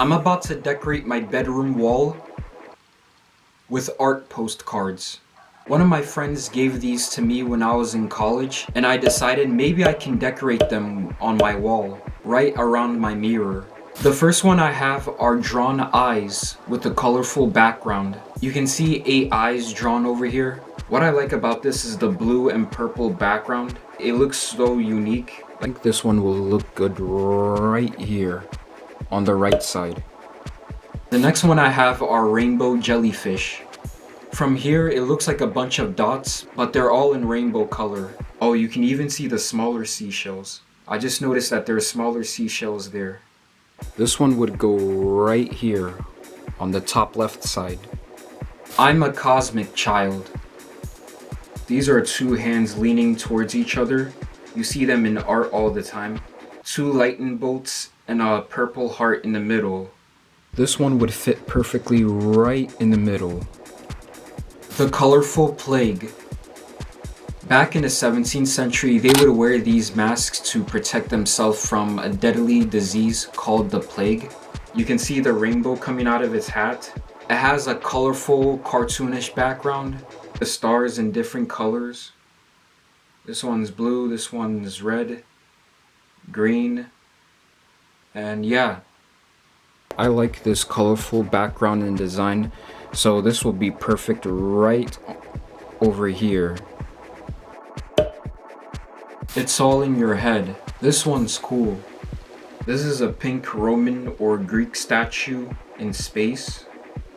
I'm about to decorate my bedroom wall with art postcards. One of my friends gave these to me when I was in college, and I decided maybe I can decorate them on my wall, right around my mirror. The first one I have are drawn eyes with a colorful background. You can see 8 eyes drawn over here. What I like about this is the blue and purple background. It looks so unique. I think this one will look good right here on the right side. The next one I have are rainbow jellyfish. From here, it looks like a bunch of dots, but they're all in rainbow color. Oh, you can even see the smaller seashells. I just noticed that there are smaller seashells there. This one would go right here on the top left side. I'm a cosmic child. These are 2 hands leaning towards each other. You see them in art all the time. 2 lightning bolts and a purple heart in the middle. This one would fit perfectly right in the middle. The colorful plague. Back in the 17th century, they would wear these masks to protect themselves from a deadly disease called the plague. You can see the rainbow coming out of its hat. It has a colorful, cartoonish background. The stars in different colors. This one's blue, this one's red, green, and yeah. I like this colorful background and design, so this will be perfect right over here. It's all in your head. This one's cool. This is a pink Roman or Greek statue in space.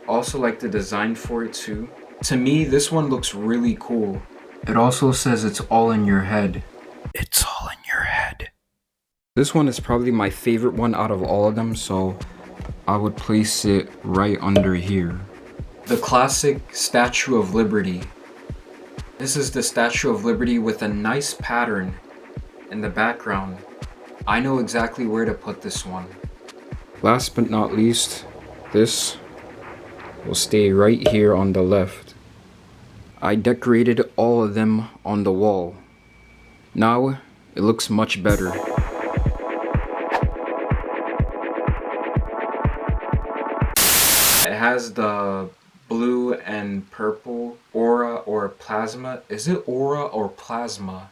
Also like the design for it too. To me, this one looks really cool. It also says it's all in your head. It's all in your head. This one is probably my favorite one out of all of them, so I would place it right under here. The classic Statue of Liberty. This is the Statue of Liberty with a nice pattern in the background. I know exactly where to put this one. Last but not least, this will stay right here on the left. I decorated all of them on the wall. Now it looks much better. It has the blue and purple aura or plasma. Is it aura or plasma?